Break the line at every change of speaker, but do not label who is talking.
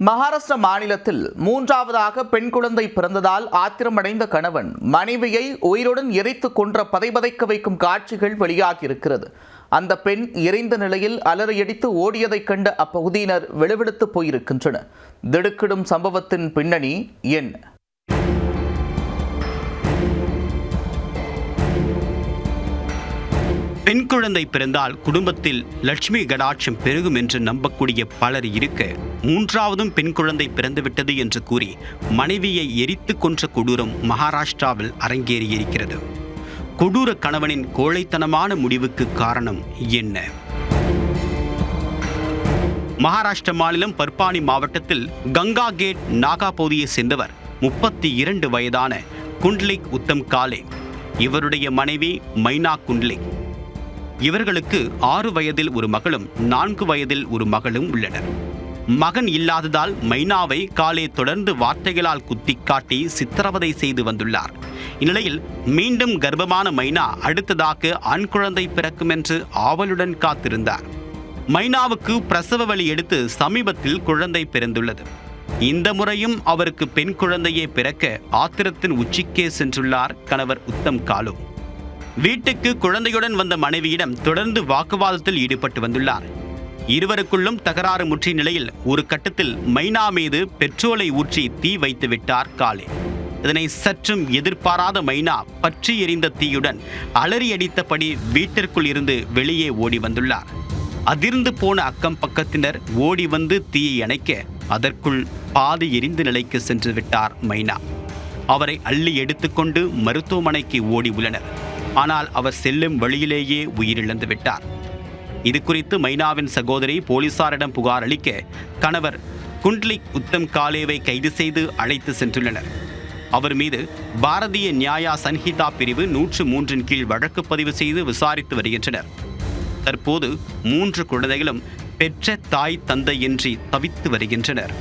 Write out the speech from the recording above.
மகாராஷ்டிரா மாநிலத்தில் மூன்றாவதாக பெண் குழந்தை பிறந்ததால் ஆத்திரமடைந்த கணவன் மனைவியை உயிருடன் எரித்து கொன்ற பதைபதைக்க வைக்கும் காட்சிகள் வெளியாகியிருக்கிறது. அந்த பெண் எரிந்த நிலையில் அலறியடித்து ஓடியதைக் கண்ட அப்பகுதியினர் விழுவிழுத்து போயிருக்கின்றனர். திடுக்கிடும் சம்பவத்தின் பின்னணி என்ன?
பெண் குழந்தை பிறந்தால் குடும்பத்தில் லட்சுமி கடாட்சம் பெருகும் என்று நம்பக்கூடிய பலர் இருக்க, மூன்றாவதும் பெண் குழந்தை பிறந்துவிட்டது என்று கூறி மனைவியை எரித்து கொன்ற கொடூரம் மகாராஷ்டிராவில் அரங்கேறியிருக்கிறது. கொடூர கணவனின் கோழைத்தனமான முடிவுக்கு காரணம் என்ன? மகாராஷ்டிர மாநிலம் பர்பானி மாவட்டத்தில் கங்கா கேட் நாகா பகுதியை சேர்ந்தவர் 32 வயதான குண்ட்லிக் உத்தம் காலே. இவருடைய மனைவி மைனா குண்ட்லிக். இவர்களுக்கு 6 வயதில் ஒரு மகளும் 4 வயதில் ஒரு மகளும் உள்ளனர். மகன் இல்லாததால் மைனாவை காலே தொடர்ந்து வார்த்தைகளால் குத்தி காட்டி சித்திரவதை செய்து வந்துள்ளார். இந்நிலையில் மீண்டும் கர்ப்பமான மைனா அடுத்ததாக ஆண் குழந்தை பிறக்கும் என்று ஆவலுடன் காத்திருந்தார். மைனாவுக்கு பிரசவ வலி எடுத்து சமீபத்தில் குழந்தை பிறந்துள்ளது. இந்த முறையும் அவருக்கு பெண் குழந்தையே பிறக்க ஆத்திரத்தின் உச்சிக்கே சென்றுள்ளார் கணவர் உத்தம் காலு. வீட்டுக்கு குழந்தையுடன் வந்த மனைவியிடம் தொடர்ந்து வாக்குவாதத்தில் ஈடுபட்டு வந்துள்ளார். இருவருக்குள்ளும் தகராறு முற்றிய நிலையில் ஒரு கட்டத்தில் மைனா மீது பெட்ரோலை ஊற்றி தீ வைத்து விட்டார் காலே. இதனை சற்றும் எதிர்பாராத மைனா பற்றி எரிந்த தீயுடன் அலறி அடித்தபடி வீட்டிற்குள் இருந்து வெளியே ஓடி வந்துள்ளார். அதிர்ந்து போன அக்கம் பக்கத்தினர் ஓடி வந்து தீயை அணைக்க அதற்குள் பாதி எரிந்த நிலைக்கு சென்று விட்டார் மைனா. அவரை அள்ளி எடுத்துக்கொண்டு மருத்துவமனைக்கு ஓடி உள்ளனர். ஆனால் அவர் செல்லும் வழியிலேயே உயிரிழந்து விட்டார். இது குறித்து மைனாவின் சகோதரி போலீசாரிடம் புகார் அளிக்க கணவர் குண்ட்லிக் உத்தம் காலேவை கைது செய்து அழைத்து சென்றுள்ளனர். அவர் மீது பாரதிய நியாயா சன்ஹிதா பிரிவு 103 கீழ் வழக்கு பதிவு செய்து விசாரித்து வருகின்றனர். தற்போது 3 குழந்தைகளும் பெற்ற தாய் தந்தையின்றி தவித்து வருகின்றனர்.